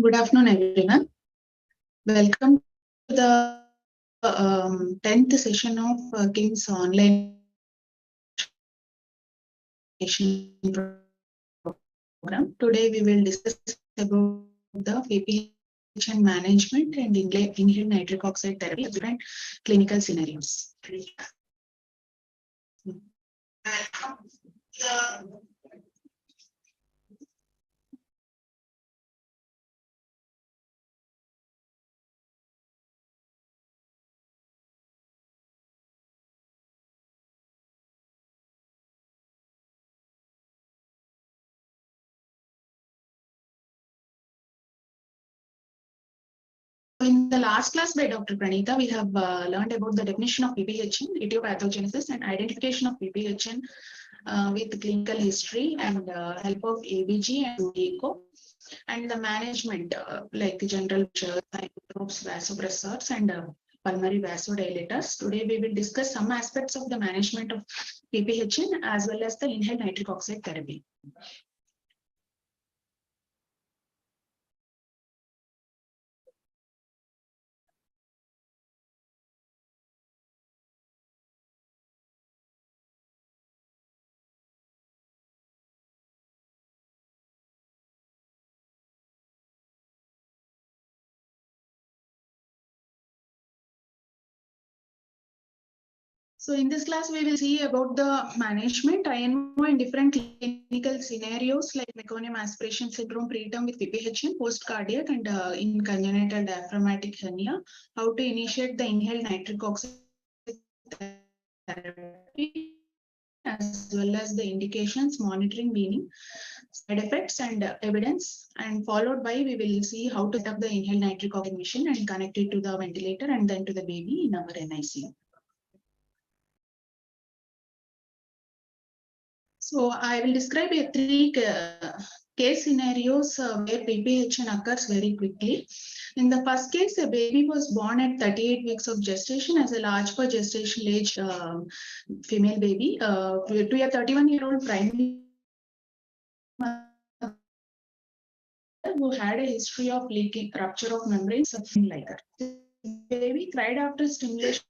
Good afternoon, everyone. Welcome to the 10th session of KIMS online program. Today we will discuss about the PPHN management and inhaled nitric oxide therapy in different clinical scenarios. In the last class by Dr. Pranita, we have learned about the definition of PPHN, etiopathogenesis, and identification of PPHN with clinical history and help of ABG and ECHO, and the management like general pressure, hypotropes, vasopressors, and pulmonary vasodilators. Today we will discuss some aspects of the management of PPHN as well as the inhaled nitric oxide therapy. So in this class, we will see about the management INO in different clinical scenarios like meconium aspiration syndrome, preterm with PPHN, post-cardiac, and in congenital diaphragmatic hernia, how to initiate the inhaled nitric oxide therapy, as well as the indications, monitoring, weaning, side effects, and evidence. And followed by, we will see how to set up the inhaled nitric oxide machine and connect it to the ventilator and then to the baby in our NICU. So I will describe three case scenarios where PPHN occurs very quickly. In the first case, a baby was born at 38 weeks of gestation as a large for gestational age female baby to a 31-year-old primary mother who had a history of leaking, rupture of membranes, something like that. The baby cried after stimulation.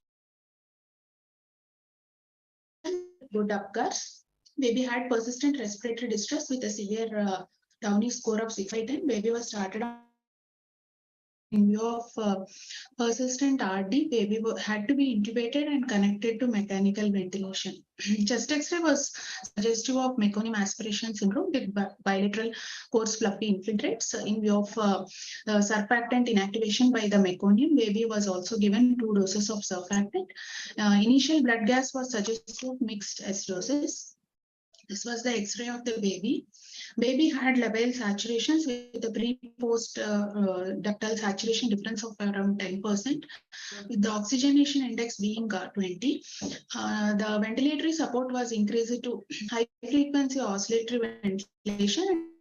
Good occurs. Baby had persistent respiratory distress with a severe Downey score of 6/10. Baby was started on in view of persistent RD. Baby had to be intubated and connected to mechanical ventilation. Chest X-ray was suggestive of meconium aspiration syndrome with bilateral coarse fluffy infiltrates. In view of surfactant inactivation by the meconium, baby was also given 2 doses of surfactant. Initial blood gas was suggestive of mixed acidosis. This was the X-ray of the baby. Baby had labile saturations with a pre-post ductal saturation difference of around 10%, with the oxygenation index being 20. The ventilatory support was increased to high frequency oscillatory ventilation.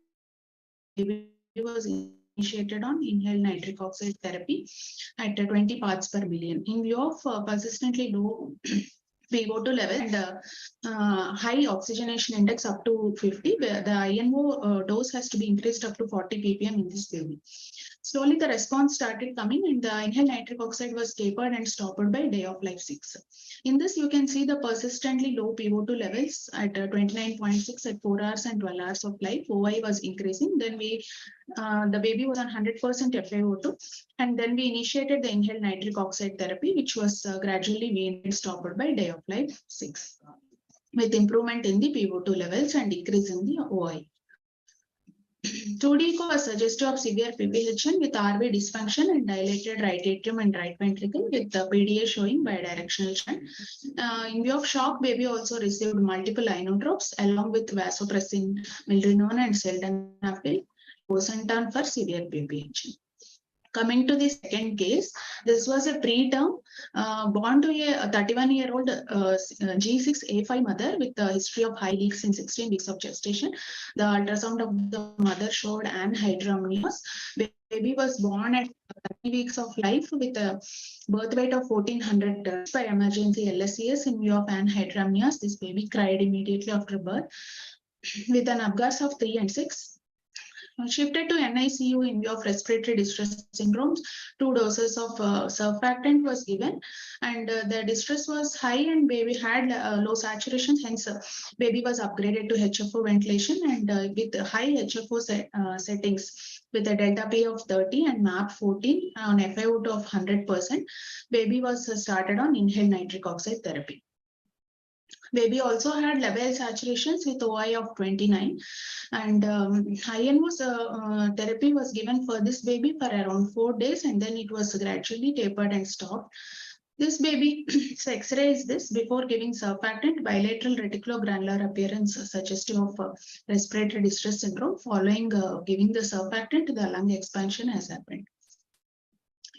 Baby was initiated on inhaled nitric oxide therapy at 20 parts per million. In view of persistently low PO2 level and high oxygenation index up to 50, where the INO dose has to be increased up to 40 ppm in this baby. Slowly the response started coming and the inhaled nitric oxide was tapered and stopped by day of life 6. In this, you can see the persistently low PO2 levels at 29.6 at 4 hours and 12 hours of life. OI was increasing. Then the baby was on 100% FiO2, and then we initiated the inhaled nitric oxide therapy, which was gradually weaned and stopped by day of life 6, with improvement in the PO2 levels and decrease in the OI. 2D echo was suggestive of severe PPHN with RV dysfunction and dilated right atrium and right ventricle with the PDA showing bidirectional shunt. In view of shock, baby also received multiple inotropes along with vasopressin, milrinone, and sildenafil, bosentan for severe PPHN. Coming to the second case, this was a preterm born to a 31-year-old G6A5 mother with a history of high leaks in 16 weeks of gestation. The ultrasound of the mother showed anhydramnios. Baby was born at 30 weeks of life with a birth weight of 1400 tons by emergency LSCS. In view of anhydramnios, this baby cried immediately after birth with an abgas of 3 and 6. Shifted to NICU in view of respiratory distress syndromes. 2 doses of surfactant was given, and the distress was high and baby had low saturation. Hence, baby was upgraded to HFO ventilation and with high HFO settings with a delta P of 30 and MAP 14 on FiO2 of 100%. Baby was started on inhaled nitric oxide therapy. Baby also had level saturations with OI of 29, and IN was therapy was given for this baby for around 4 days, and then it was gradually tapered and stopped. This baby, X-ray is this before giving surfactant, bilateral reticulogranular appearance suggestive of respiratory distress syndrome. Following giving the surfactant, the lung expansion has happened.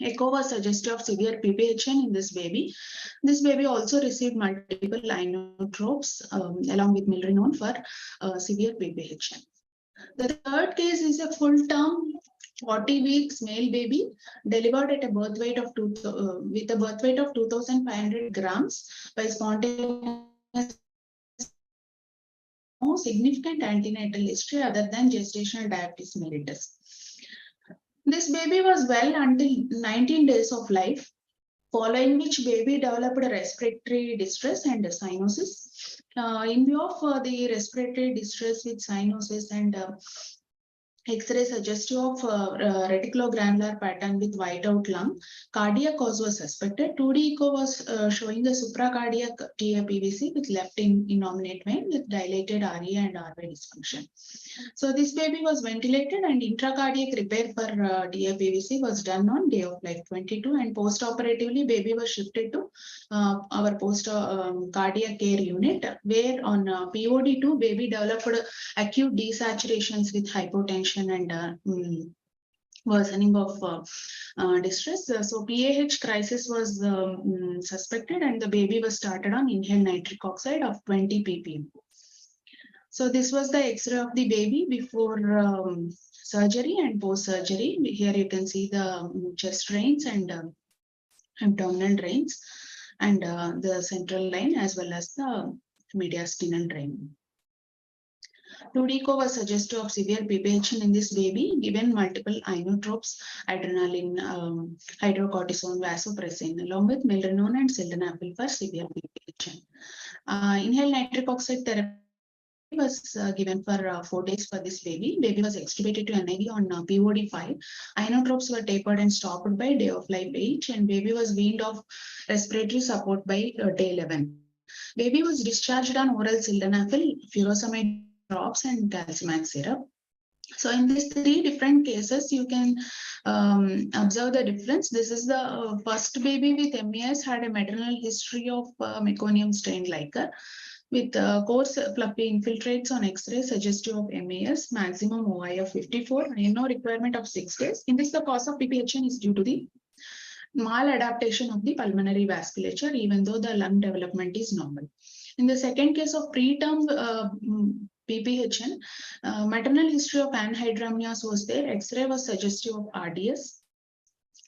Echo was suggestive of severe PPHN in this baby. This baby also received multiple inotropes along with milrinone for severe PPHN. The third case is a full-term 40 weeks male baby delivered at a birth weight of with a birth weight of 2,500 grams by spontaneous. No significant antenatal history other than gestational diabetes mellitus. This baby was well until 19 days of life, following which baby developed respiratory distress and cyanosis. In view of the respiratory distress with cyanosis and X-ray suggestive of reticulogranular pattern with whiteout lung. Cardiac cause was suspected. 2D echo was showing the supracardiac TAPVC with left innominate vein with dilated RA and RV dysfunction. So this baby was ventilated and intracardiac repair for TAPVC was done on day of life 22, and post-operatively baby was shifted to our post-cardiac care unit, where on POD2 baby developed acute desaturations with hypotension and worsening of distress. So PAH crisis was suspected and the baby was started on inhaled nitric oxide of 20 ppm. So this was the X-ray of the baby before surgery and post-surgery. Here you can see the chest drains and abdominal drains and the central line as well as the mediastinal drain. 2D echo was suggestive of severe PPHN in this baby, given multiple inotropes, adrenaline, hydrocortisone, vasopressin, along with milrinone and sildenafil for severe PPHN. Inhaled nitric oxide therapy was given for 4 days for this baby. Baby was extubated to NIV on POD5. Inotropes were tapered and stopped by day of life 8, and baby was weaned off respiratory support by day 11. Baby was discharged on oral sildenafil, furosemide drops and calcimax syrup. So in these 3 different cases, you can observe the difference. This is the first baby with MAS had a maternal history of meconium strained liquor with coarse fluffy infiltrates on X-ray suggestive of MAS, maximum OI of 54, no requirement of 6 days. In this, the cause of PPHN is due to the maladaptation of the pulmonary vasculature, even though the lung development is normal. In the second case of preterm PPHN, maternal history of anhydramnios was there. X-ray was suggestive of RDS.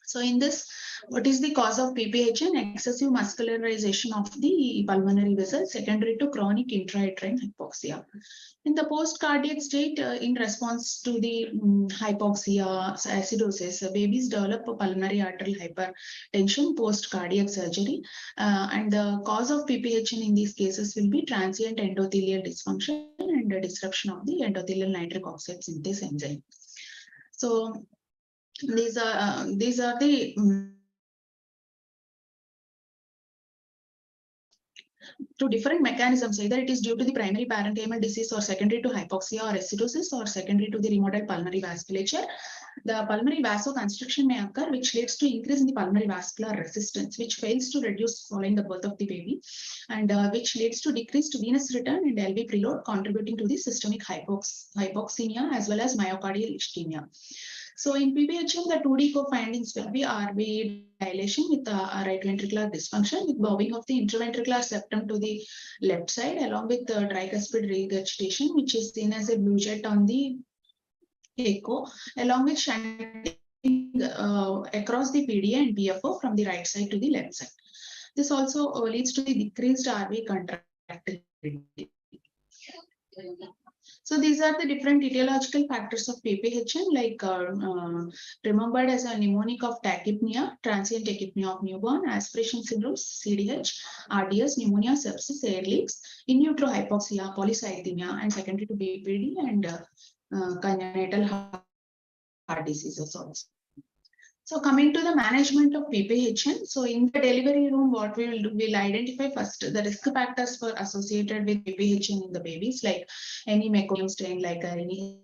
So in this, what is the cause of PPHN? Excessive muscularization of the pulmonary vessels secondary to chronic intrauterine hypoxia. In the post-cardiac state, in response to the hypoxia, acidosis, babies develop pulmonary arterial hypertension post-cardiac surgery. And the cause of PPHN in these cases will be transient endothelial dysfunction and disruption of the endothelial nitric oxide synthase enzyme. So these are the to different mechanisms. Either it is due to the primary parenchymal disease or secondary to hypoxia or acidosis or secondary to the remodeled pulmonary vasculature. The pulmonary vasoconstriction may occur, which leads to increase in the pulmonary vascular resistance, which fails to reduce following the birth of the baby, and which leads to decreased venous return and LV preload, contributing to the systemic hypoxemia as well as myocardial ischemia. So in PPHN, the 2D co-findings will be RV dilation with right ventricular dysfunction with bobbing of the interventricular septum to the left side, along with the tricuspid regurgitation, which is seen as a blue jet on the echo, along with shunting across the PDA and BFO from the right side to the left side. This also leads to the decreased RV contractility. So these are the different etiological factors of PPHN, like remembered as a mnemonic of tachypnea, transient tachypnea of newborn, aspiration syndrome, CDH, RDS, pneumonia, sepsis, air leaks, in utero hypoxia, polycythemia, and secondary to BPD and congenital heart diseases also. So coming to the management of PPHN, so in the delivery room, what we will do, we'll identify first the risk factors for associated with PPHN in the babies, like any meconium strain, like any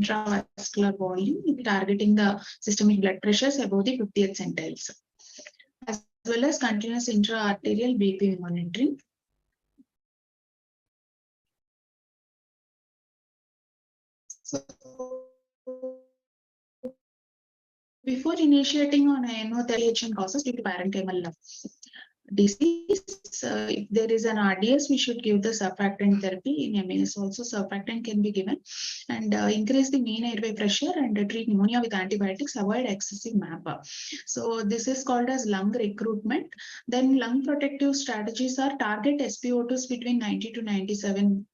intravascular volume, targeting the systemic blood pressures above the 50th centiles, as well as continuous intra-arterial BP monitoring. So, before initiating on PPHN causes due to parenchymal disease, if there is an RDS, we should give the surfactant therapy. In MAS also surfactant can be given, and increase the mean airway pressure and treat pneumonia with antibiotics, avoid excessive MAPA. So this is called as lung recruitment. Then lung protective strategies are target SpO2s between 90 to 97%,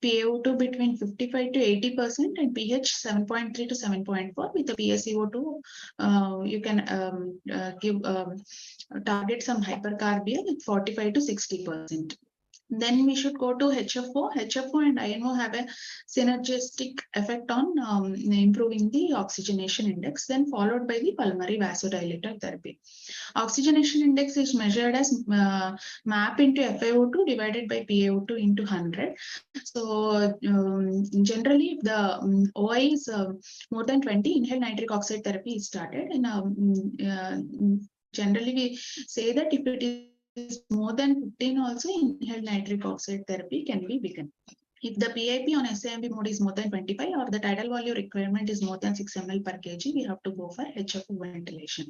PaO2 between 55 to 80%, and pH 7.3 to 7.4. With the PaCO2, you can give target some hypercarbia with 45 to 60%. Then we should go to HFO. HFO and INO have a synergistic effect on improving the oxygenation index, then followed by the pulmonary vasodilator therapy. Oxygenation index is measured as MAP into FiO2 divided by PaO2 into 100. So generally, if the OI is more than 20, inhaled nitric oxide therapy is started. And generally, we say that if it is more than 15 also, inhaled nitric oxide therapy can be begun. If the PIP on SAMB mode is more than 25 or the tidal volume requirement is more than 6 ml per kg, we have to go for HFO ventilation.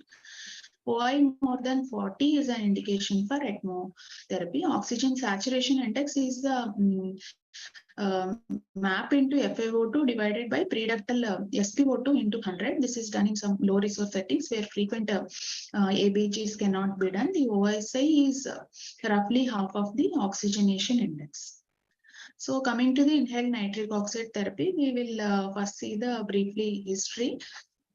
OI more than 40 is an indication for ECMO therapy. Oxygen saturation index is the MAP into FiO2 divided by preductal SpO2 into 100. This is done in some low resource settings where frequent ABGs cannot be done. The OSI is roughly half of the oxygenation index. So coming to the inhaled nitric oxide therapy, we will first see the briefly history.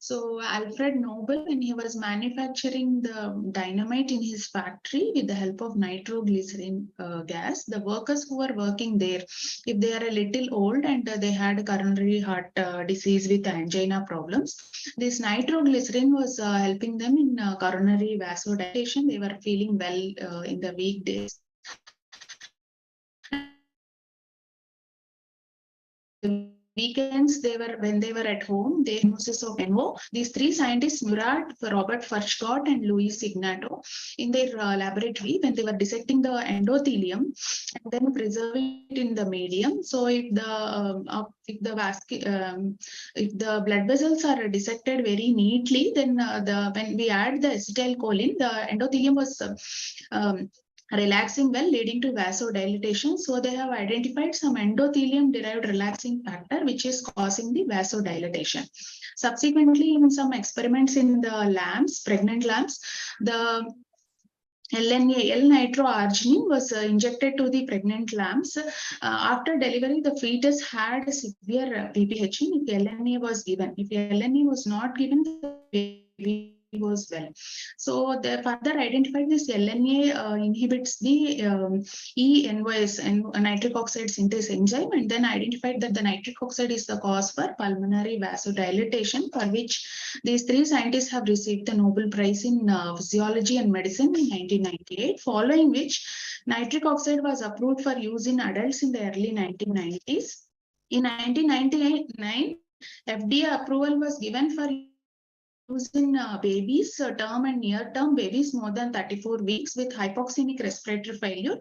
So Alfred Nobel, when he was manufacturing the dynamite in his factory with the help of nitroglycerin gas, the workers who were working there, if they are a little old and they had coronary heart disease with angina problems, this nitroglycerin was helping them in coronary vasodilatation. They were feeling well in the weekdays. Weekends, when they were at home, they uses of Enroll. These three scientists, Murat, Robert Furchgott, and Louis Ignato, in their laboratory, when they were dissecting the endothelium and then preserving it in the medium. So if the blood vessels are dissected very neatly, then when we add the acetylcholine, the endothelium was relaxing well, leading to vasodilatation. So they have identified some endothelium-derived relaxing factor, which is causing the vasodilatation. Subsequently, in some experiments in the lambs, pregnant lambs, the LNA, L-nitroarginine was injected to the pregnant lambs. After delivery, the fetus had severe PPHN if LNA was given. If LNA was not given, the baby was well. So they further identified this LNA inhibits the E-envoys and nitric oxide synthase enzyme, and then identified that the nitric oxide is the cause for pulmonary vasodilatation, for which these three scientists have received the Nobel Prize in Physiology and Medicine in 1998, following which nitric oxide was approved for use in adults in the early 1990s. In 1999, FDA approval was given for use in babies, term and near-term babies more than 34 weeks with hypoxemic respiratory failure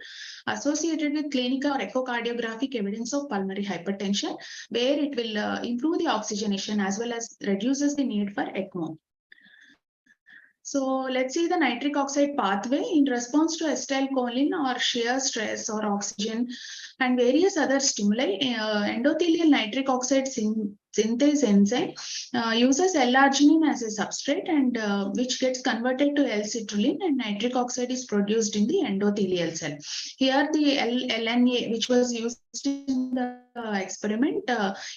associated with clinical or echocardiographic evidence of pulmonary hypertension, where it will improve the oxygenation as well as reduces the need for ECMO. So let's see the nitric oxide pathway in response to acetylcholine or shear stress or oxygen and various other stimuli. Endothelial nitric oxide synthase enzyme uses L-arginine as a substrate, and which gets converted to L-citrulline, and nitric oxide is produced in the endothelial cell. Here the LNA, which was used in the experiment,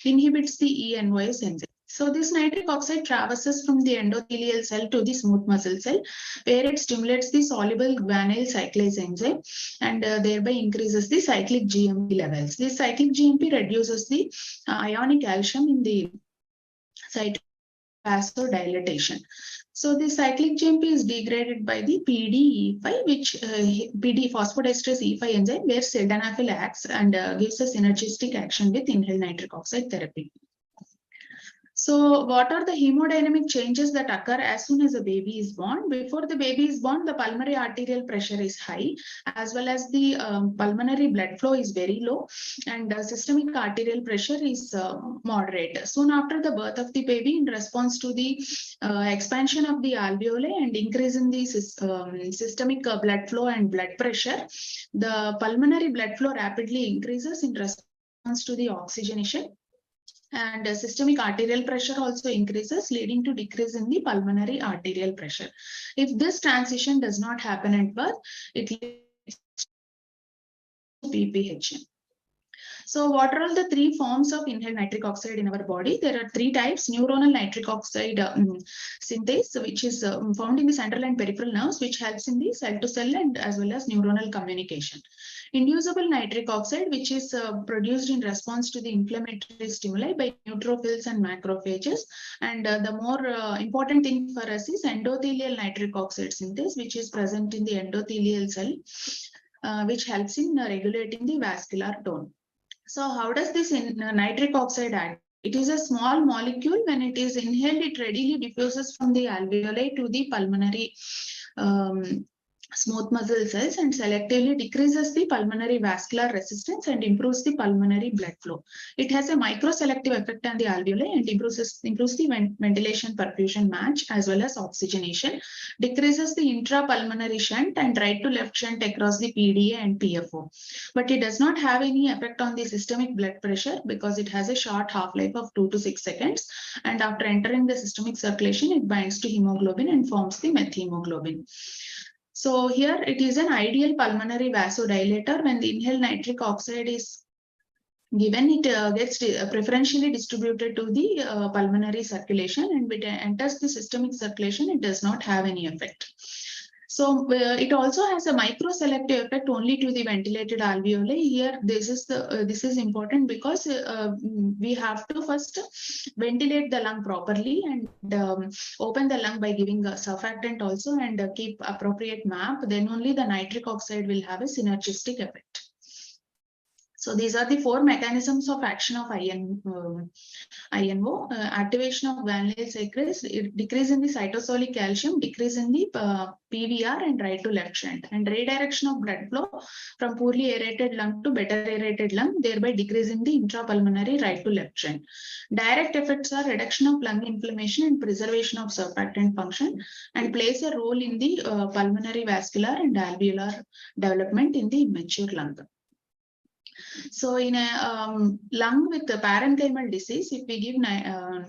inhibits the E-envoys enzyme. So this nitric oxide traverses from the endothelial cell to the smooth muscle cell, where it stimulates the soluble guanyl cyclase enzyme and thereby increases the cyclic GMP levels. This cyclic GMP reduces the ionic calcium in the site vasodilatation. So the cyclic GMP is degraded by the PDE5, which PD phosphodiesterase E5 enzyme, where sildenafil acts and gives a synergistic action with inhaled nitric oxide therapy. So what are the hemodynamic changes that occur as soon as a baby is born? Before the baby is born, the pulmonary arterial pressure is high, as well as the pulmonary blood flow is very low, and systemic arterial pressure is moderate. Soon after the birth of the baby, in response to the expansion of the alveoli and increase in the systemic blood flow and blood pressure, the pulmonary blood flow rapidly increases in response to the oxygenation, and systemic arterial pressure also increases, leading to decrease in the pulmonary arterial pressure. If this transition does not happen at birth, it leads to PPHN. So what are all the three forms of inhaled nitric oxide in our body? There are three types: neuronal nitric oxide synthase, which is found in the central and peripheral nerves, which helps in the cell-to-cell and as well as neuronal communication. Inducible nitric oxide, which is produced in response to the inflammatory stimuli by neutrophils and macrophages. And the more important thing for us is endothelial nitric oxide synthase, which is present in the endothelial cell, which helps in regulating the vascular tone. So how does this nitric oxide act? It is a small molecule. When it is inhaled, it readily diffuses from the alveoli to the pulmonary smooth muscle cells and selectively decreases the pulmonary vascular resistance and improves the pulmonary blood flow. It has a microselective effect on the alveoli and improves the ventilation perfusion match as well as oxygenation, decreases the intrapulmonary shunt and right to left shunt across the PDA and PFO. But it does not have any effect on the systemic blood pressure because it has a short half-life of 2 to 6 seconds. And after entering the systemic circulation, it binds to hemoglobin and forms the methemoglobin. So here it is an ideal pulmonary vasodilator. When the inhaled nitric oxide is given, it gets preferentially distributed to the pulmonary circulation, and when it enters the systemic circulation, it does not have any effect. So it also has a microselective effect only to the ventilated alveoli. Here, this is important because we have to first ventilate the lung properly and open the lung by giving a surfactant also and keep appropriate map. Then only the nitric oxide will have a synergistic effect. So these are the four mechanisms of action of INO. Activation of guanylyl cyclase, decrease in the cytosolic calcium, decrease in the PVR and right to left shunt, and redirection of blood flow from poorly aerated lung to better aerated lung, thereby decreasing the intrapulmonary right to left shunt. Direct effects are reduction of lung inflammation and preservation of surfactant function, and plays a role in the pulmonary vascular and alveolar development in the immature lung. So in a lung with the parenchymal disease, if we give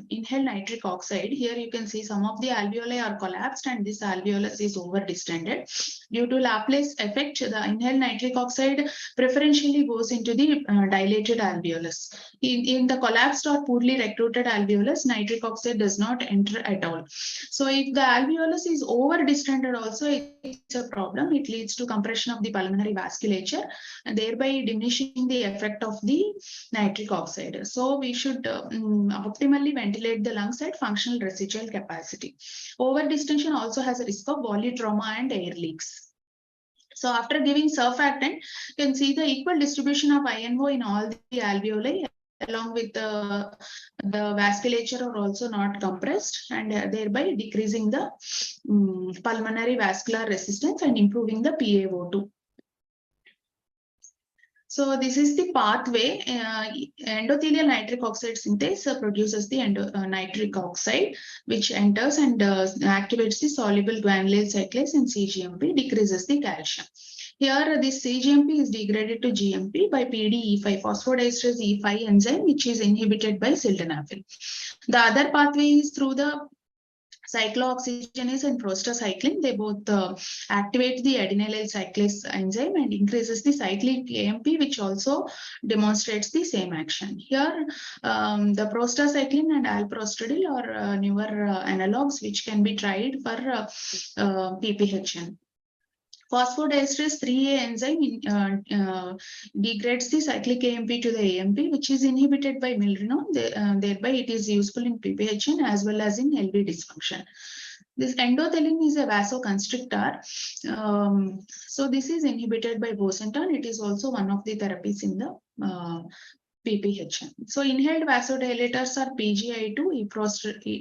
inhaled nitric oxide, here you can see some of the alveoli are collapsed and this alveolus is over distended. Due to Laplace effect, the inhaled nitric oxide preferentially goes into the dilated alveolus. In the collapsed or poorly recruited alveolus, nitric oxide does not enter at all. So if the alveolus is over distended also, it's a problem. It leads to compression of the pulmonary vasculature and thereby diminishing the effect of the nitric oxide. So we should optimally ventilate the lungs at functional residual capacity. Over distension also has a risk of polytrauma and air leaks. So after giving surfactant, you can see the equal distribution of INO in all the alveoli, along with the vasculature are also not compressed, and thereby decreasing the pulmonary vascular resistance and improving the PaO2. So this is the pathway. Endothelial nitric oxide synthase produces the nitric oxide, which enters and activates the soluble guanylyl cyclase and CGMP, decreases the calcium. Here, this CGMP is degraded to GMP by PDE5, phosphodiesterase E5 enzyme, which is inhibited by sildenafil. The other pathway is through the cyclooxygenase and prostacyclin. They both activate the adenylyl cyclase enzyme and increases the cyclic AMP, which also demonstrates the same action. Here, the prostacyclin and alprostadil are newer analogs which can be tried for PPHN. Phosphodiesterase 3A enzyme degrades the cyclic AMP to the AMP, which is inhibited by milrinone. Thereby, it is useful in PPHN as well as in LV dysfunction. This endothelin is a vasoconstrictor. So this is inhibited by bosentan. It is also one of the therapies in the PPHN. So inhaled vasodilators are PGI2,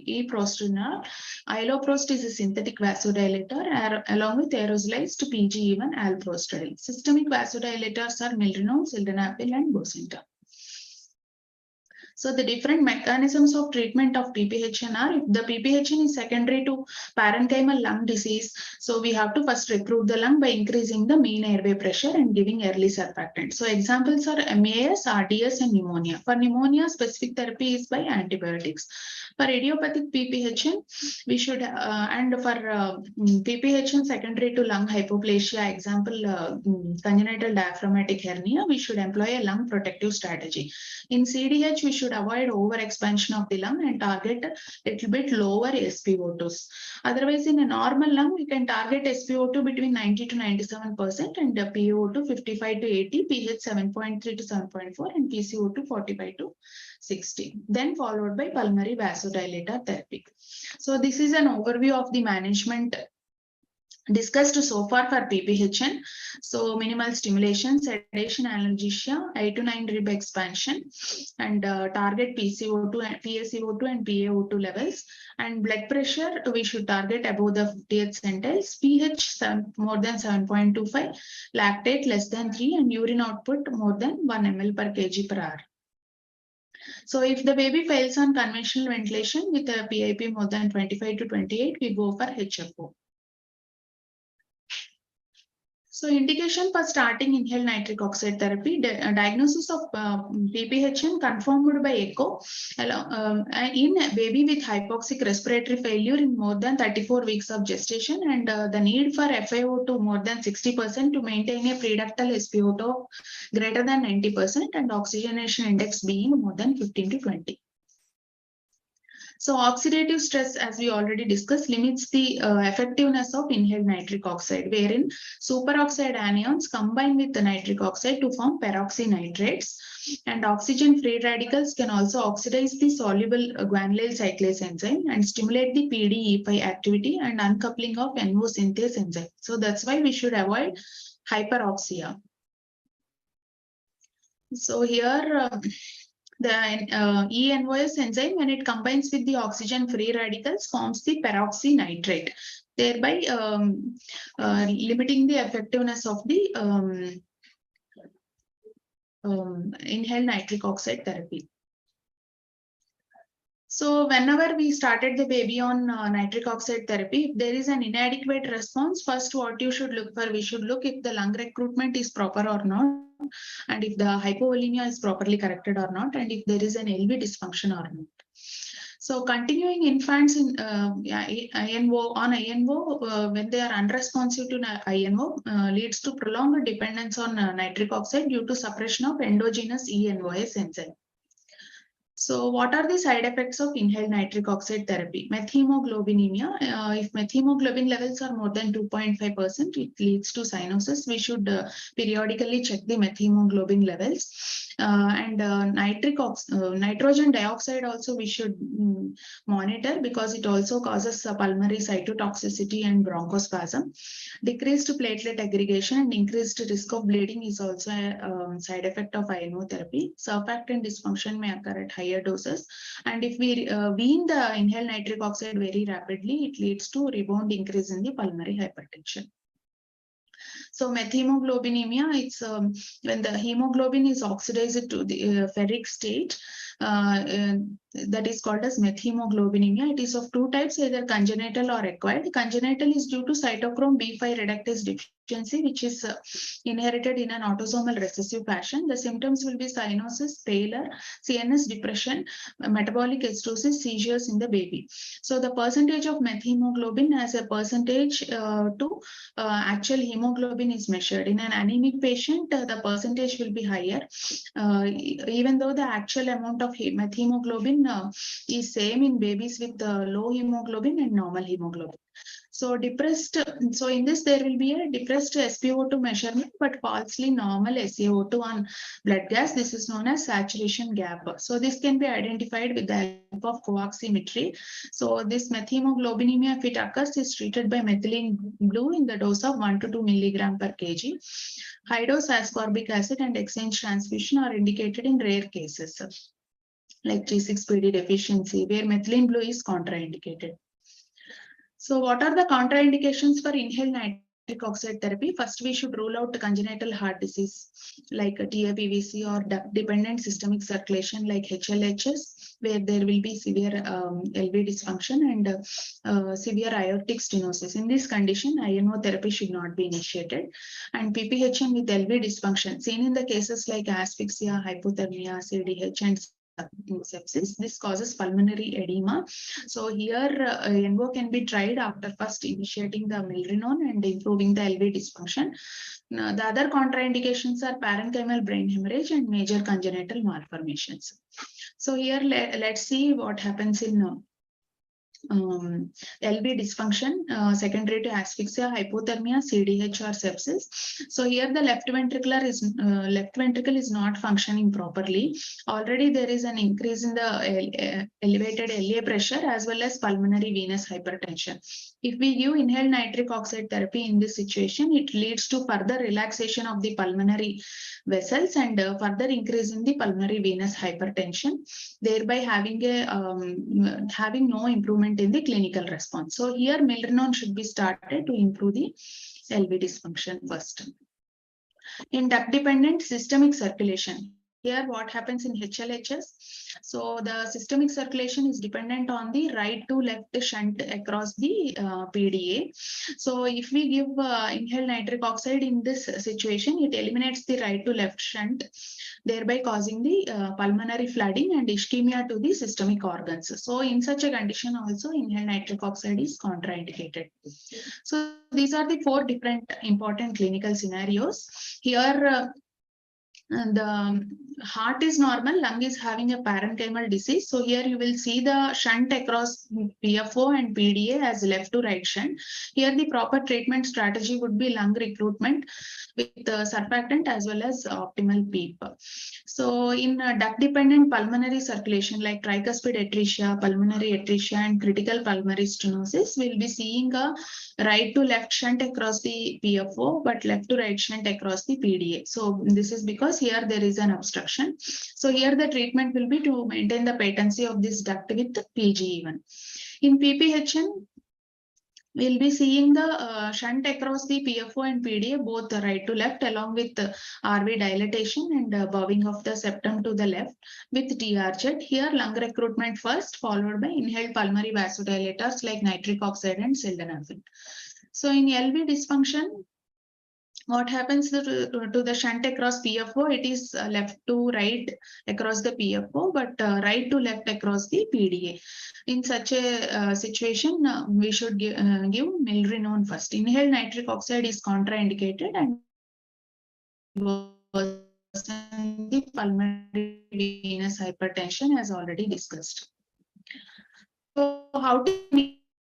eprostenol. Iloprost is a synthetic vasodilator along with aerosolized PGE1 alprostadil. Systemic vasodilators are milrinone, sildenafil, and bosentan. So the different mechanisms of treatment of PPHN are, if the PPHN is secondary to parenchymal lung disease, so we have to first recruit the lung by increasing the mean airway pressure and giving early surfactant. So examples are MAS, RDS, and pneumonia. For pneumonia, specific therapy is by antibiotics. For idiopathic PPHN, we should, and for PPHN secondary to lung hypoplasia, example, congenital diaphragmatic hernia, we should employ a lung protective strategy. In CDH, we should avoid overexpansion of the lung and target a little bit lower SpO2s. Otherwise, in a normal lung, we can target SpO2 between 90 to 97% and PaO2 55 to 80, pH 7.3 to 7.4, and PCO2 45 to 60. Then followed by pulmonary vasodilator therapy. So this is an overview of the management discussed so far for PPHN. So minimal stimulation, sedation, analgesia, 8 to 9 rib expansion, and target PCO2 and PaCO2 and PaO2 levels. And blood pressure, we should target above the 50th centile, pH more than 7.25, lactate less than 3, and urine output more than 1 ml per kg per hour. So if the baby fails on conventional ventilation with a PIP more than 25 to 28, we go for HFO. So indication for starting inhaled nitric oxide therapy, diagnosis of PPHN confirmed by echo in a baby with hypoxic respiratory failure in more than 34 weeks of gestation, and the need for FiO2 more than 60% to maintain a preductal SpO2 greater than 90% and oxygenation index being more than 15 to 20. So oxidative stress, as we already discussed, limits the effectiveness of inhaled nitric oxide, wherein superoxide anions combine with the nitric oxide to form peroxynitrates, and oxygen-free radicals can also oxidize the soluble guanylyl cyclase enzyme and stimulate the PDE5 activity and uncoupling of NO synthase enzyme. So that's why we should avoid hyperoxia. So here, the ENOS enzyme, when it combines with the oxygen-free radicals, forms the peroxynitrate, thereby limiting the effectiveness of the inhaled nitric oxide therapy. So whenever we started the baby on nitric oxide therapy, if there is an inadequate response, first what you should look for, we should look if the lung recruitment is proper or not, and if the hypovolemia is properly corrected or not, and if there is an LV dysfunction or not. So continuing infants in INO, on INO, when they are unresponsive to INO, leads to prolonged dependence on nitric oxide due to suppression of endogenous ENOS enzyme. So what are the side effects of inhaled nitric oxide therapy? Methemoglobinemia. If methemoglobin levels are more than 2.5%, it leads to cyanosis. We should periodically check the methemoglobin levels. And nitrogen dioxide also we should monitor, because it also causes pulmonary cytotoxicity and bronchospasm. Decreased platelet aggregation and increased risk of bleeding is also a side effect of INO therapy. Surfactant dysfunction may occur at higher doses, and if we wean the inhaled nitric oxide very rapidly, it leads to rebound increase in the pulmonary hypertension. So methemoglobinemia, it's when the hemoglobin is oxidized to the ferric state, that is called as methemoglobinemia. It is of two types, either congenital or acquired. Congenital is due to cytochrome B5 reductase deficiency, which is inherited in an autosomal recessive fashion. The symptoms will be cyanosis, pallor, CNS depression, metabolic acidosis, seizures in the baby. So the percentage of methemoglobin as a percentage to actual hemoglobin is measured. In an anemic patient, the percentage will be higher, even though the actual amount of methemoglobin is same in babies with low hemoglobin and normal hemoglobin. So depressed, so in this there will be a depressed SpO2 measurement, but falsely normal SaO2 on blood gas. This is known as saturation gap. So this can be identified with the help of co-oximetry. So this methemoglobinemia, if it occurs, is treated by methylene blue in the dose of 1 to 2 milligram per kg. High dose ascorbic acid and exchange transfusion are indicated in rare cases like G6PD deficiency, where methylene blue is contraindicated. So what are the contraindications for inhaled nitric oxide therapy? First, we should rule out congenital heart disease like TAPVC or duct-dependent systemic circulation like HLHS, where there will be severe LV dysfunction and severe aortic stenosis. In this condition, INO therapy should not be initiated. And PPHN with LV dysfunction, seen in the cases like asphyxia, hypothermia, CDH, and sepsis. This causes pulmonary edema. So here ENVO can be tried after first initiating the milrinone and improving the LV dysfunction. Now, the other contraindications are parenchymal brain hemorrhage and major congenital malformations. So here let's see what happens in LV dysfunction secondary to asphyxia, hypothermia, CDH, or sepsis. So here the left ventricle is not functioning properly. Already there is an increase in the elevated LA pressure as well as pulmonary venous hypertension. If we give inhaled nitric oxide therapy in this situation, it leads to further relaxation of the pulmonary vessels and further increase in the pulmonary venous hypertension, thereby having no improvement in the clinical response. So here milrinone should be started to improve the LV dysfunction first. In duct-dependent systemic circulation, here what happens in HLHS? So the systemic circulation is dependent on the right to left shunt across the PDA. So if we give inhaled nitric oxide in this situation, it eliminates the right to left shunt, thereby causing the pulmonary flooding and ischemia to the systemic organs. So in such a condition also inhaled nitric oxide is contraindicated. So these are the 4 different important clinical scenarios. Here the heart is normal, lung is having a parenchymal disease. So here you will see the shunt across PFO and PDA as left to right shunt. Here the proper treatment strategy would be lung recruitment with surfactant as well as optimal PEEP. So in duct-dependent pulmonary circulation like tricuspid atresia, pulmonary atresia, and critical pulmonary stenosis, we'll be seeing a right to left shunt across the PFO, but left to right shunt across the PDA. So this is because here there is an obstruction. So here the treatment will be to maintain the patency of this duct with PGE1. In PPHN, we'll be seeing the shunt across the PFO and PDA, both right to left, along with RV dilatation and bowing of the septum to the left with TR jet. Here, lung recruitment first, followed by inhaled pulmonary vasodilators like nitric oxide and sildenafil. So in LV dysfunction, what happens to the shunt across PFO? It is left to right across the PFO, but right to left across the PDA. In such a situation, we should give milrinone first. Inhaled nitric oxide is contraindicated and worsen the pulmonary venous hypertension as already discussed. So how to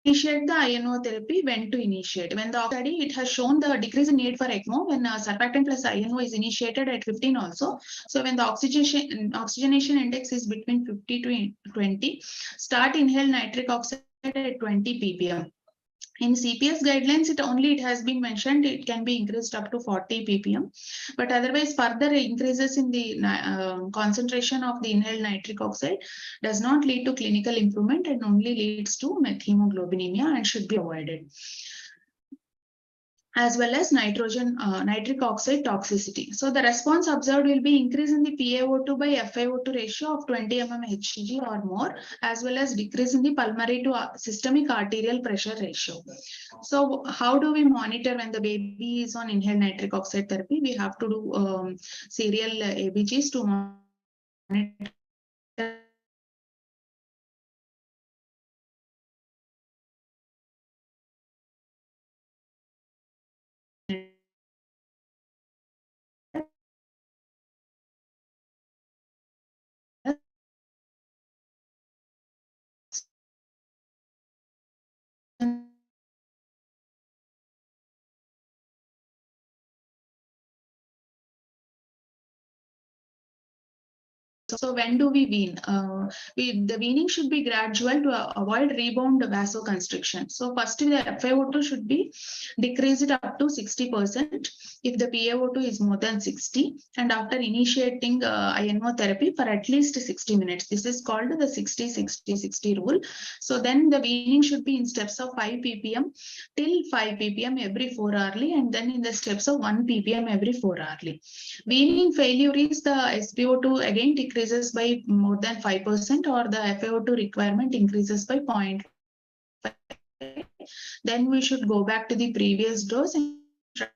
initiate the INO therapy, when to initiate. When the study, it has shown the decrease in need for ECMO when surfactant plus INO is initiated at 15 also. So when the oxygenation index is between 50 to 20, start inhaled nitric oxide at 20 ppm. In CPS guidelines, it has been mentioned it can be increased up to 40 ppm, but otherwise further increases in the concentration of the inhaled nitric oxide does not lead to clinical improvement and only leads to methemoglobinemia and should be avoided, as well as nitric oxide toxicity. So the response observed will be increase in the PaO2 by FiO2 ratio of 20 mmHg or more, as well as decrease in the pulmonary to systemic arterial pressure ratio. So how do we monitor when the baby is on inhaled nitric oxide therapy? We have to do serial ABGs to monitor So when do we wean? The weaning should be gradual to avoid rebound vasoconstriction. So first the FiO2 should be decreased up to 60% if the PaO2 is more than 60, and after initiating INO therapy for at least 60 minutes. This is called the 60-60-60 rule. So then the weaning should be in steps of 5 ppm till 5 ppm every 4 hourly, and then in the steps of 1 ppm every 4 hourly. Weaning failure is the SpO2 again decreases by more than 5%, or the FiO2 requirement increases by 0.5. Then we should go back to the previous dose and try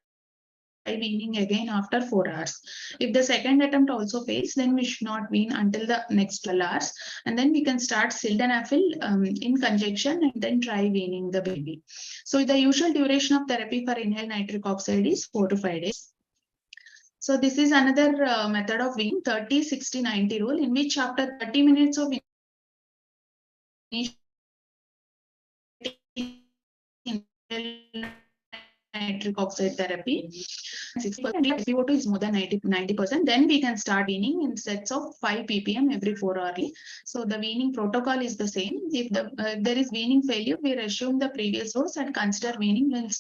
weaning again after 4 hours. If the second attempt also fails, then we should not wean until the next 12 hours. And then we can start sildenafil in conjunction and then try weaning the baby. So the usual duration of therapy for inhaled nitric oxide is 4 to 5 days. So this is another method of weaning, 30-60-90 rule, in which after 30 minutes of nitric oxide therapy, 60% SpO2 is more than 90%, then we can start weaning in sets of 5 ppm every 4 hourly. So the weaning protocol is the same. If there is weaning failure, we resume the previous dose and consider weaning when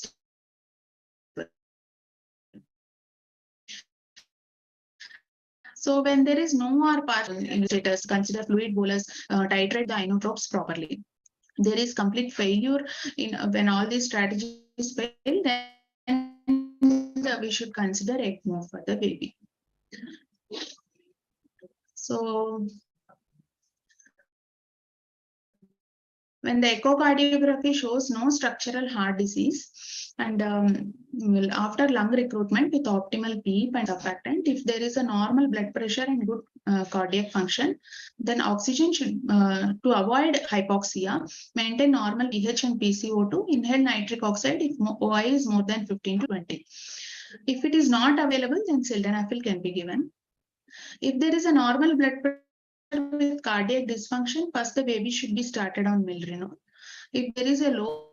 so when there is no or partial investigators consider fluid bolus, titrate the inotropes properly. There is complete failure in when all these strategies fail, then we should consider ECMO for the baby. So when the echocardiography shows no structural heart disease, and after lung recruitment with optimal PEEP and surfactant, if there is a normal blood pressure and good cardiac function, then oxygen should, to avoid hypoxia, maintain normal pH and PCO2, inhale nitric oxide if OI is more than 15 to 20. If it is not available, then sildenafil can be given. If there is a normal blood pressure with cardiac dysfunction, first the baby should be started on milrinone. If there is a low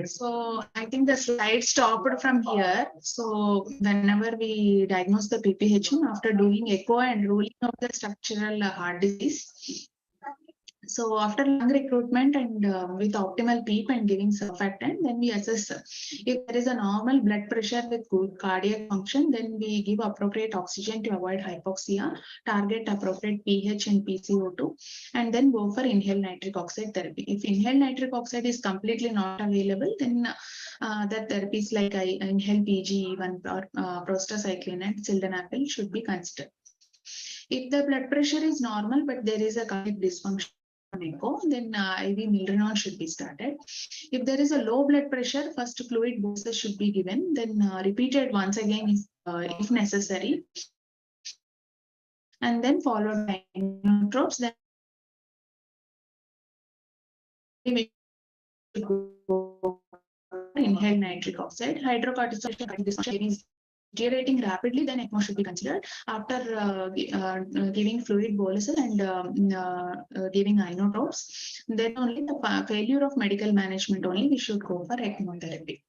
So I think the slide stopped from here. So whenever we diagnose the PPHN after doing echo and ruling of the structural heart disease. So after lung recruitment and with optimal PEEP and giving surfactant, then we assess if there is a normal blood pressure with good cardiac function, then we give appropriate oxygen to avoid hypoxia, target appropriate pH and PCO2, and then go for inhaled nitric oxide therapy. If inhaled nitric oxide is completely not available, then that therapies like inhaled PGE1 or prostacyclin and sildenafil should be considered. If the blood pressure is normal, but there is a cardiac dysfunction echo, then IV milrinone should be started. If there is a low blood pressure, first fluid boluses should be given, then repeated once again if necessary, and then followed by inotropes. Then inhaled nitric oxide, hydrocortisone is deteriorating rapidly, then ECMO should be considered. After giving fluid boluses and giving inotropes, then only the failure of medical management only we should go for ECMO therapy.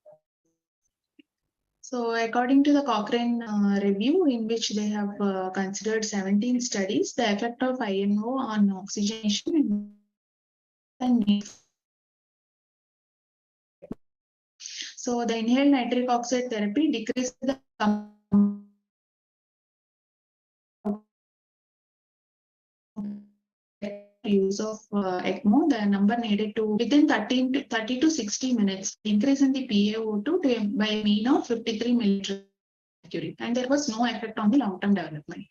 So according to the Cochrane review, in which they have considered 17 studies, the effect of IMO on oxygenation and need. So the inhaled nitric oxide therapy decreases the use of ECMO, the number needed to within 30 to 60 minutes, increase in the PaO2 by a mean of 53 milliliters mercury, and there was no effect on the long-term development.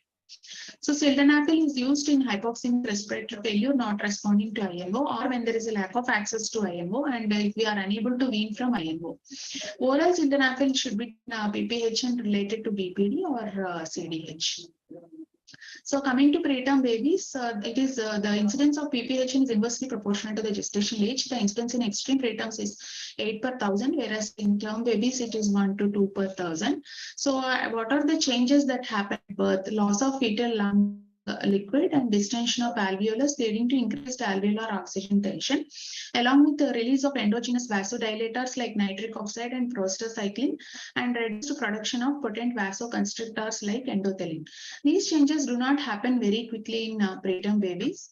So sildenafil is used in hypoxemic respiratory failure not responding to IMO, or when there is a lack of access to IMO and if we are unable to wean from IMO. Oral sildenafil should be PPHN related to BPD or CDH. So coming to preterm babies, it is the incidence of PPHN is inversely proportional to the gestational age. The incidence in extreme preterms is 8 per 1,000, whereas in term babies it is 1 to 2 per 1,000. So what are the changes that happen at birth? Loss of fetal lung liquid and distension of alveolus leading to increased alveolar oxygen tension, along with the release of endogenous vasodilators like nitric oxide and prostacyclin, and reduced production of potent vasoconstrictors like endothelin. These changes do not happen very quickly in preterm babies.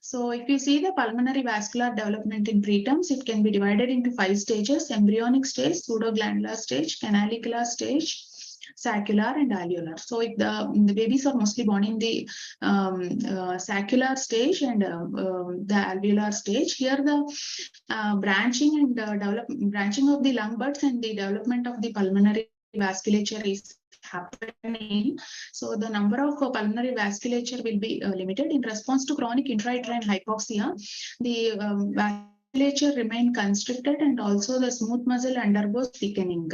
So if you see the pulmonary vascular development in preterms, it can be divided into 5 stages: embryonic stage, pseudoglandular stage, canalicular stage, saccular and alveolar. So if the babies are mostly born in the saccular stage and the alveolar stage, here the branching and branching of the lung buds and the development of the pulmonary vasculature is happening. So the number of pulmonary vasculature will be limited. In response to chronic intrauterine hypoxia, the vasculature remain constricted and also the smooth muscle undergoes thickening.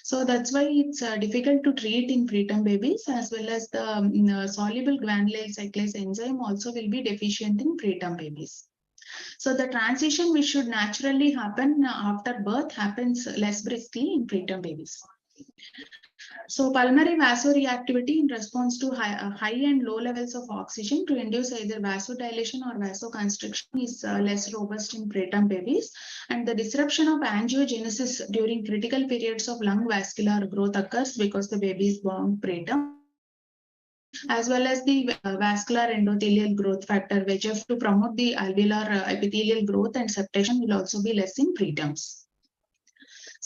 So that's why it's difficult to treat in preterm babies, as well as the soluble guanylyl cyclase enzyme also will be deficient in preterm babies. So the transition which should naturally happen after birth happens less briskly in preterm babies. So pulmonary vasoreactivity in response to high and low levels of oxygen to induce either vasodilation or vasoconstriction is less robust in preterm babies, and the disruption of angiogenesis during critical periods of lung vascular growth occurs because the baby is born preterm, as well as the vascular endothelial growth factor VEGF to promote the alveolar epithelial growth and septation will also be less in preterms.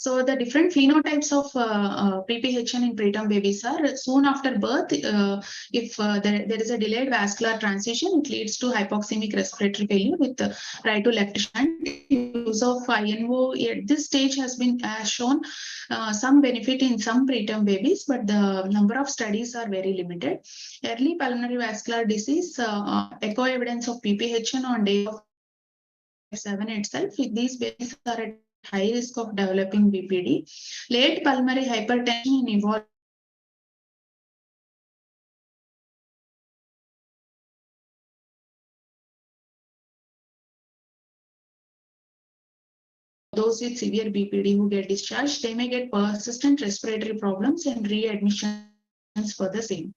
So the different phenotypes of PPHN in preterm babies are soon after birth. If there is a delayed vascular transition, it leads to hypoxemic respiratory failure with right to left shunt. Use of INO at this stage has shown some benefit in some preterm babies, but the number of studies are very limited. Early pulmonary vascular disease, echo evidence of PPHN on day of 7 itself. These babies are at high risk of developing BPD. Late pulmonary hypertension in evolved those with severe BPD who get discharged, they may get persistent respiratory problems and readmissions for the same.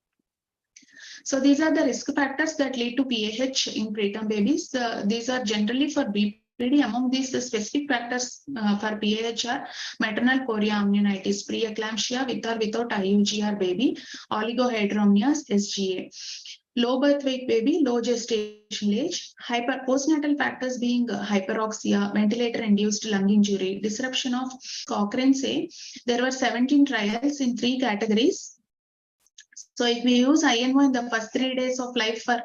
So these are the risk factors that lead to PAH in preterm babies. These are generally for BPD. Among these, the specific factors for PAH are maternal chorioamnionitis, preeclampsia with or without IUGR baby, oligohydramnios, SGA. Low birth weight baby, low gestational age, postnatal factors being hyperoxia, ventilator-induced lung injury, disruption of Cochrane say there were 17 trials in 3 categories. So if we use INO in the first 3 days of life for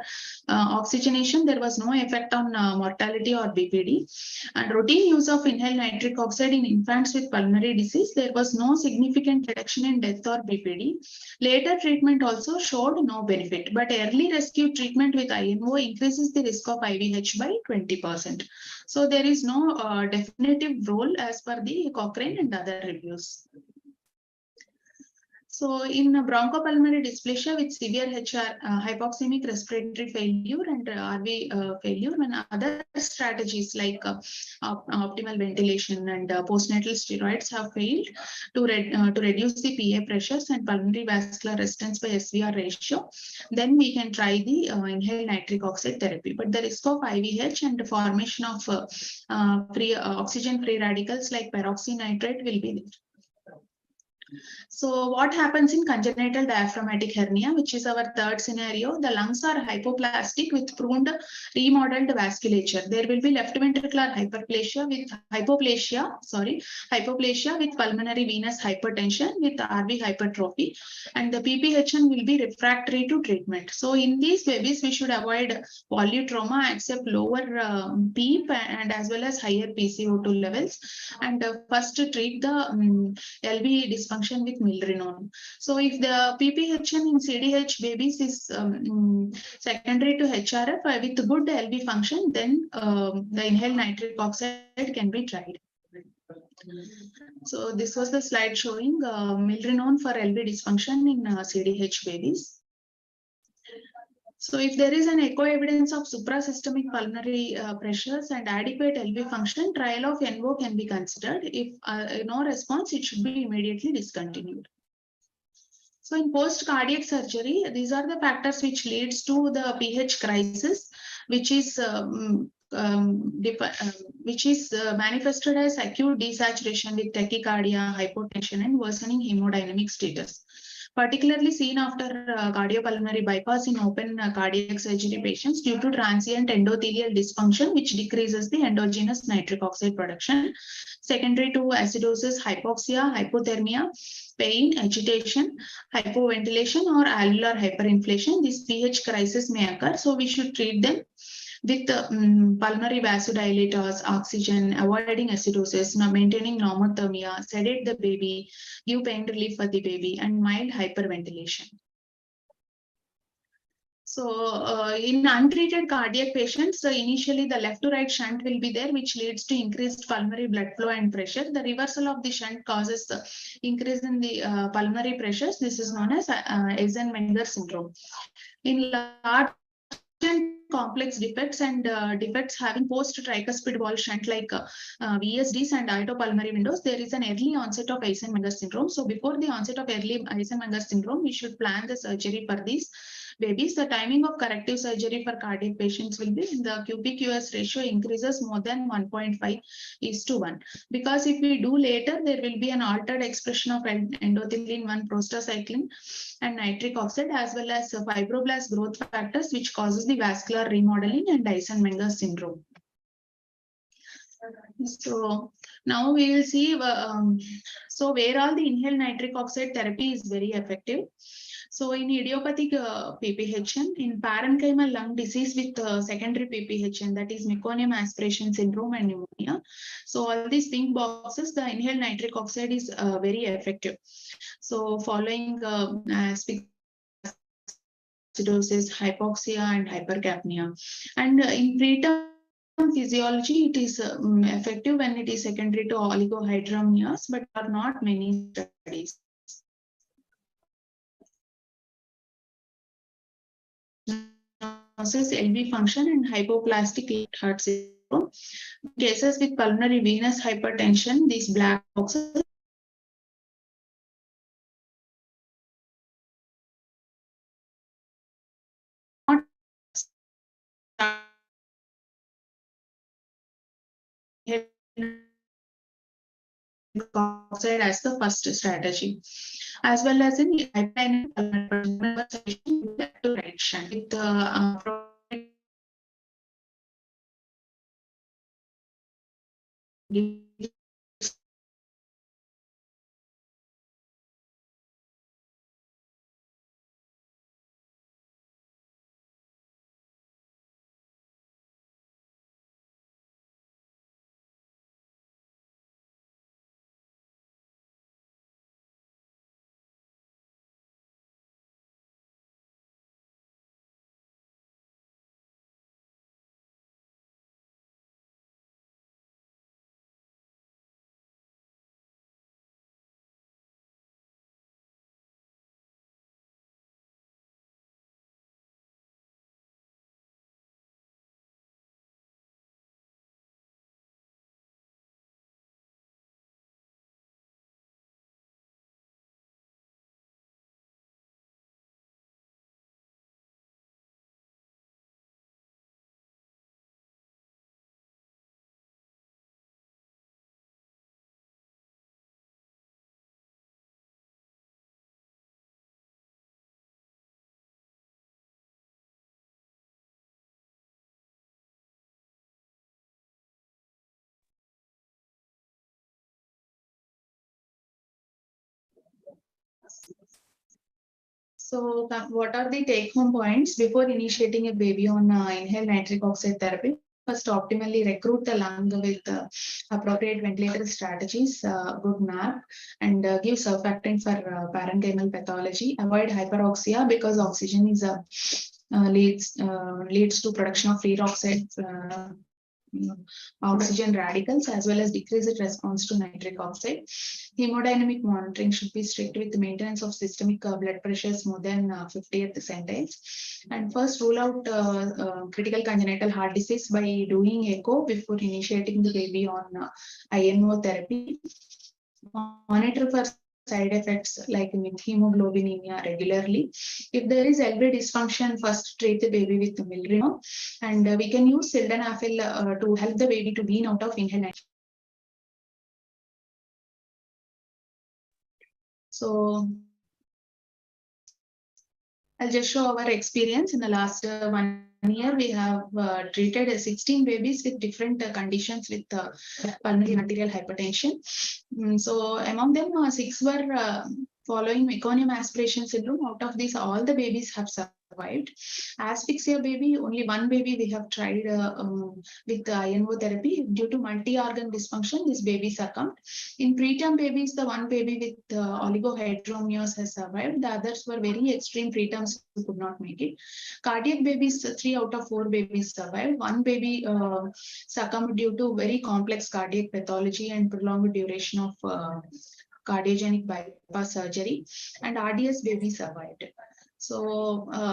oxygenation, there was no effect on mortality or BPD. And routine use of inhaled nitric oxide in infants with pulmonary disease, there was no significant reduction in death or BPD. Later treatment also showed no benefit, but early rescue treatment with INO increases the risk of IVH by 20%. So there is no definitive role as per the Cochrane and other reviews. So in bronchopulmonary dysplasia with severe HR, hypoxemic respiratory failure and RV failure, when other strategies like optimal ventilation and postnatal steroids have failed to reduce the PA pressures and pulmonary vascular resistance by SVR ratio, then we can try the inhaled nitric oxide therapy. But the risk of IVH and the formation of oxygen-free radicals like peroxynitrite will be there. So what happens in congenital diaphragmatic hernia, which is our third scenario? The lungs are hypoplastic with pruned remodeled vasculature. There will be left ventricular hyperplasia with hypoplasia with pulmonary venous hypertension with RV hypertrophy, and the PPHN will be refractory to treatment. So in these babies, we should avoid polytrauma, accept lower PEEP and as well as higher PCO2 levels, and first treat the LV dysfunction with milrinone. So if the PPHN in CDH babies is secondary to HRF with good LV function, then the inhaled nitric oxide can be tried. So this was the slide showing milrinone for LV dysfunction in CDH babies. So if there is an echo evidence of suprasystemic pulmonary pressures and adequate LV function, trial of ENVO can be considered. If no response, it should be immediately discontinued. So in post-cardiac surgery, these are the factors which leads to the PH crisis, which is manifested as acute desaturation with tachycardia, hypotension, and worsening hemodynamic status. Particularly seen after cardiopulmonary bypass in open cardiac surgery patients due to transient endothelial dysfunction, which decreases the endogenous nitric oxide production. Secondary to acidosis, hypoxia, hypothermia, pain, agitation, hypoventilation, or alveolar hyperinflation. This PH crisis may occur, so we should treat them with pulmonary vasodilators, oxygen, avoiding acidosis, maintaining normothermia, sedate the baby, give pain relief for the baby, and mild hyperventilation. So in untreated cardiac patients, initially the left to right shunt will be there, which leads to increased pulmonary blood flow and pressure. The reversal of the shunt causes increase in the pulmonary pressures. This is known as Eisenmenger syndrome. In large complex defects and defects having post-tricuspid wall shunt like VSDs and aortopulmonary windows, there is an early onset of Eisenmenger syndrome. So before the onset of early Eisenmenger syndrome, we should plan the surgery for these babies. The timing of corrective surgery for cardiac patients will be the QPQS ratio increases more than 1.5:1. Because if we do later, there will be an altered expression of endothelin-1 prostacyclin and nitric oxide, as well as fibroblast growth factors, which causes the vascular remodeling and Eisenmenger syndrome. So now we will see so where all the inhaled nitric oxide therapy is very effective. So in idiopathic PPHN, in parenchymal lung disease with secondary PPHN, that is meconium aspiration syndrome and pneumonia. So all these pink boxes, the inhaled nitric oxide is very effective. So following acidosis, hypoxia, and hypercapnia. And in preterm physiology, it is effective when it is secondary to oligohydramnios, but are not many studies. LV function and hypoplastic left heart syndrome. Cases with pulmonary venous hypertension, these black boxes oxide as the first strategy, as well as in hyperdynamic direction with the So, what are the take-home points before initiating a baby on inhaled nitric oxide therapy? First, optimally recruit the lung with appropriate ventilator strategies, good nap, and give surfactant for parenchymal pathology. Avoid hyperoxia because oxygen is leads to production of free oxide. Oxygen radicals as well as decreased response to nitric oxide. Hemodynamic monitoring should be strict with maintenance of systemic blood pressures more than 50th percentile. And first rule out critical congenital heart disease by doing echo before initiating the baby on INO therapy. Monitor for side effects like hemoglobinemia regularly. If there is LV dysfunction, first treat the baby with Milrinone, and we can use sildenafil to help the baby to wean out of inhaled. So I'll just show our experience in the last 1 year. We have treated 16 babies with different conditions with pulmonary arterial hypertension. So among them, 6 were following meconium aspiration syndrome. Out of these, all the babies have survived. Asphyxia baby, only one baby we have tried with INO therapy. Due to multi-organ dysfunction, this baby succumbed. In preterm babies, the one baby with oligohydramnios has survived. The others were very extreme preterms who could not make it. Cardiac babies, 3 out of 4 babies survived. One baby succumbed due to very complex cardiac pathology and prolonged duration of cardiogenic bypass surgery. And RDS baby survived. So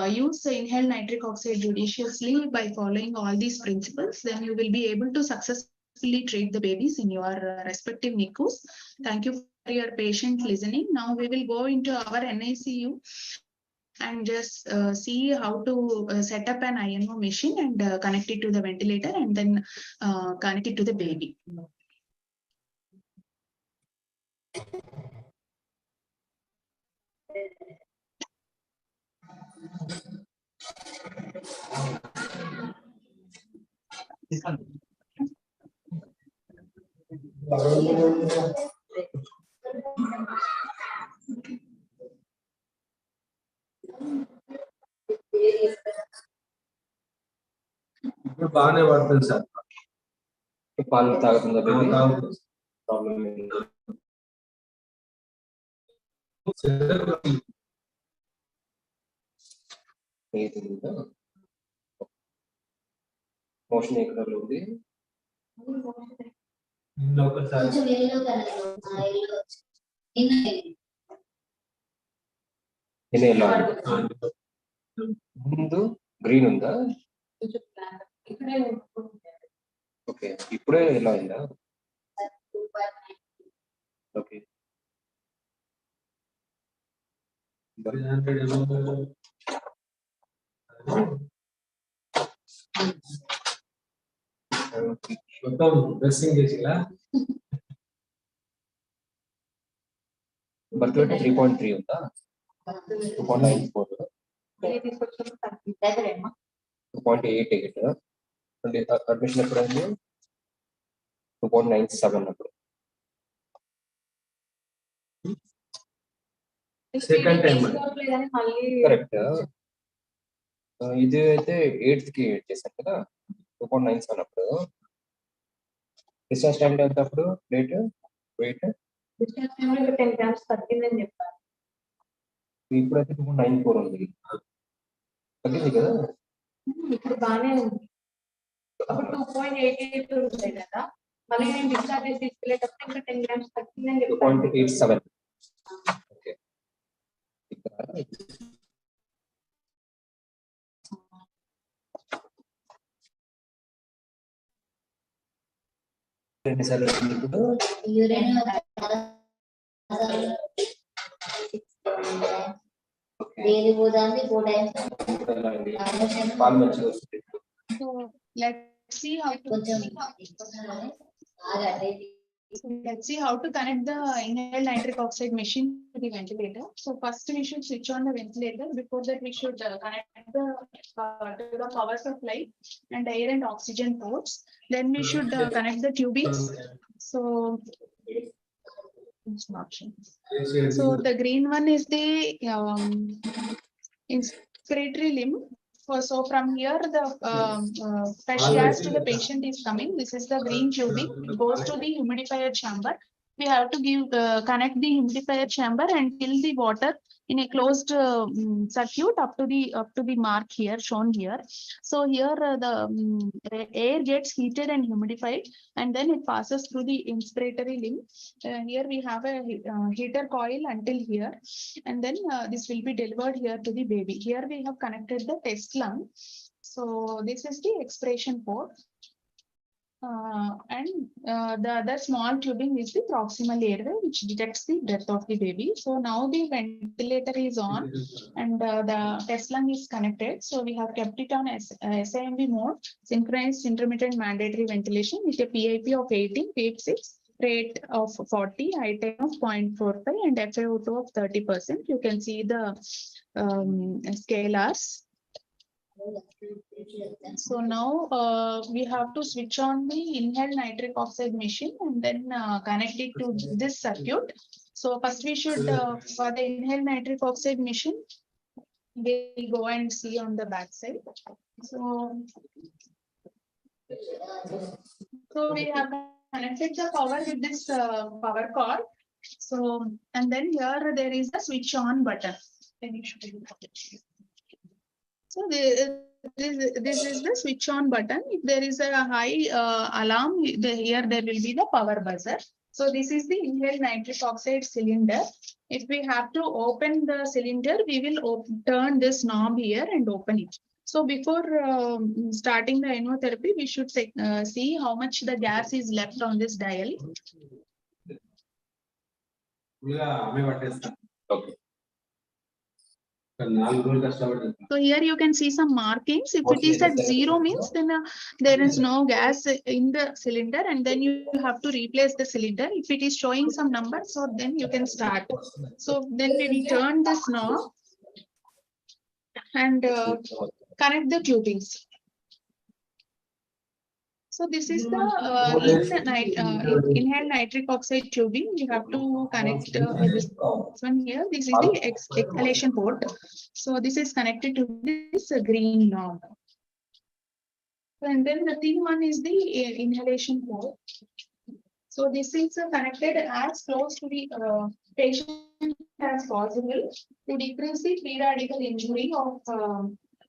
use inhaled nitric oxide judiciously by following all these principles. Then you will be able to successfully treat the babies in your respective NICUs. Thank you for your patient listening. Now we will go into our NICU and just see how to set up an INO machine and connect it to the ventilator and then connect it to the baby. ఇప్పుడు బాగానే పడుతుంది sir పాలు తాగుతుందా baby problem motion ఎక్కడ ఉంది ముందు green ఉందా okay ఇప్పుడే ఎలా అయిందా ఓకే బర్త్ వెయిట్ 3.3 ఉందా? 2.94, 2.88. అడ్మిషన్ ఎప్పుడు అయింది? 2.97 అప్పుడు. కరెక్ట్. ఇది అయితే 8th కి చేశాను కదా, 2.97 అప్పుడు. డిశ్చార్జ్ టైం ఎంత అప్పుడు? వెయిట్ 10 grams తగ్గిందని చెప్పారు. ఇప్పుడైతే 2.94 ఉంది. తగ్గింది కదా? ఇప్పుడు బాగానే ఉంది. అప్పుడు 2.88 ఉంటాయి కదా, మళ్ళీ నేను డిశ్చార్జ్ చేసి తీసుకెళ్ళేటప్పుడు ఇంకా 10 grams తగ్గిందని చెప్పాను. 2.87. ఓకే. ఎన్నిసార్లు ఇప్పుడు పాలు మంచిగా వస్తుంది. So let's see how to connect the inhaled nitric oxide machine to the ventilator. So first we should switch on the ventilator. Before that we should connect to the power supply and air and oxygen ports. Then we should connect the tubings. So the green one is the inspiratory limb. So from here the fresh gas to the patient is coming. This is the green tubing. It goes to the humidifier chamber. We have to connect the humidifier chamber and fill the water in a closed circuit up to the mark here shown here. So here the air gets heated and humidified, and then it passes through the inspiratory limb. Here we have a heater coil until here, and then this will be delivered here to the baby. Here we have connected the test lung. So this is the expiration port. And the other small tubing is the proximal airway, which detects the breath of the baby. So now the ventilator is on and the test lung is connected. So we have kept it on SIMV mode, synchronized intermittent mandatory ventilation with a PIP of 18, PIP 6, rate of 40, high time of 0.45 and FiO2 of 30%. You can see the scalars. So now we have to switch on the inhaled nitric oxide machine and then connect it to this circuit. So first we should, for the inhaled nitric oxide machine, we'll go and see on the back side. So we have connected the power with this power cord. So, and then here there is a switch on button. So this is the switch on button. If there is a high alarm, here there will be the power buzzer. So this is the inhaled nitric oxide cylinder. If we have to open the cylinder, we will turn this knob here and open it. So before starting the enotherapy, we should see how much the gas is left on this dial. Okay. So here you can see some markings. If it is at 0 means then there is no gas in the cylinder, and then you have to replace the cylinder. If it is showing some numbers, so then you can start. So then we will turn this knob and connect the tubings. So this is the inhaled nitric oxide tubing. You have to connect this one here. This is the exhalation port. So this is connected to this green knob. And then the thin one is the inhalation port. So this is connected as close to the patient as possible to decrease the free radical injury of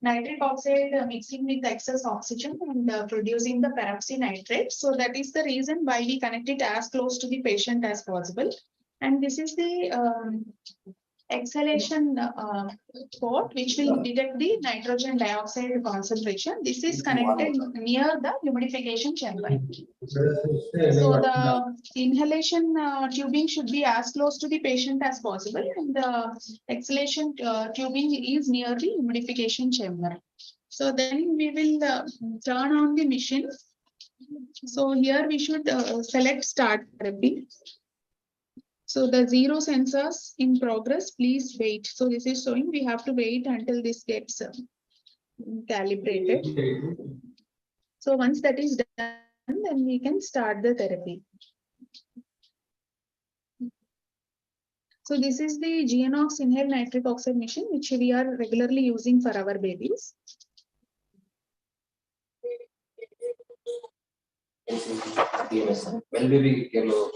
nitric oxide mixing with excess oxygen and producing the peroxynitrate. So that is the reason why we connect it as close to the patient as possible. And this is the exhalation port, which will detect the nitrogen dioxide concentration. This is connected near the humidification chamber. So the inhalation tubing should be as close to the patient as possible, and the exhalation tubing is near the humidification chamber. So then we will turn on the machine. So here we should select start therapy. So the 0 sensors in progress, please wait. So this is showing we have to wait until this gets calibrated. So once that is done, then we can start the therapy. So this is the GNOX inhaled nitric oxide machine, which we are regularly using for our babies. Well baby care lo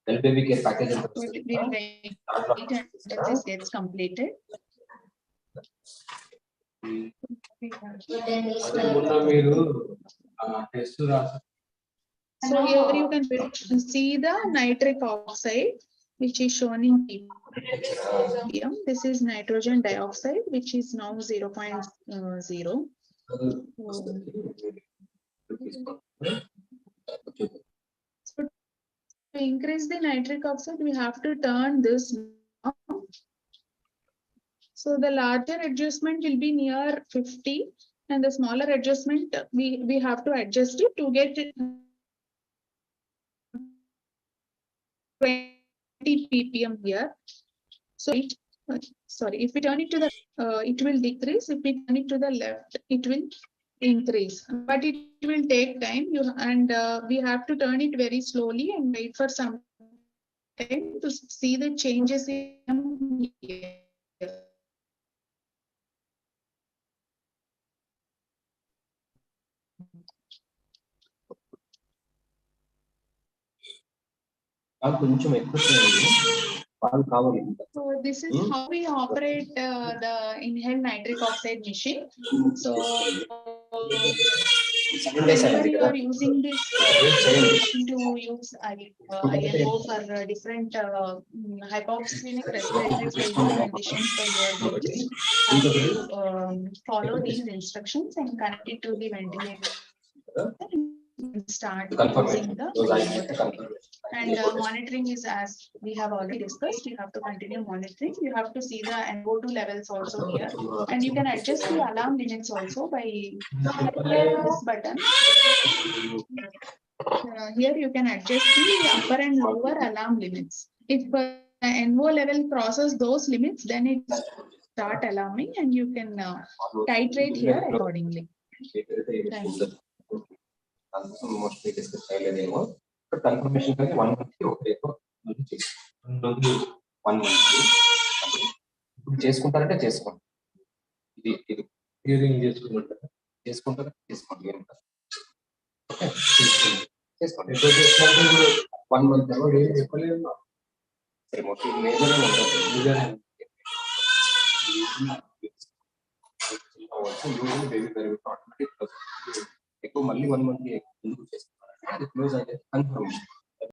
well baby care package We'll wait until this gets completed. So here you can see the nitric oxide, which is shown in ppm. This is nitrogen dioxide, which is now 0.0. So to increase the nitric oxide, we have to turn this knob. So the larger adjustment will be near 50, and the smaller adjustment we have to adjust it to get 20 ppm here. So if we turn it to the it will decrease. If we turn it to the left, it will increase. But it will take time. We have to turn it very slowly and wait for some time to see the changes in here. So this is how we operate the inhaled nitric oxide machine. So whenever you are using this machine to use IMO for different hypoxemic respiratory failure conditions for your babies, have to follow these instructions and connect it to the ventilator. Start using the IMO. And monitoring is, as we have already discussed, you have to continue monitoring. You have to see the NO2 levels also here. And you can adjust the alarm limits also by this button. Here you can adjust the upper and lower alarm limits. If the NO level crosses those limits, then it start alarming and you can titrate here accordingly. Thank you. Mostly discuss but confirmation 1 month okay 1 month చేసుకుంటారంటే చేసుకోండి ఇది using చేసుకుంటారా చేసుకోండి okay చేసుకోండి 1 month లో ఏం చెప్పలేదు సరే motive major ఉంటుంది బేబీ పెరుగుతూ ఆటోమేటిక్ ఎక్కువ మళ్ళీ 1 మంత్ ఎందుకు చేస్తున్నారు అది క్లోజ్ అయితే కన్ఫర్మేషన్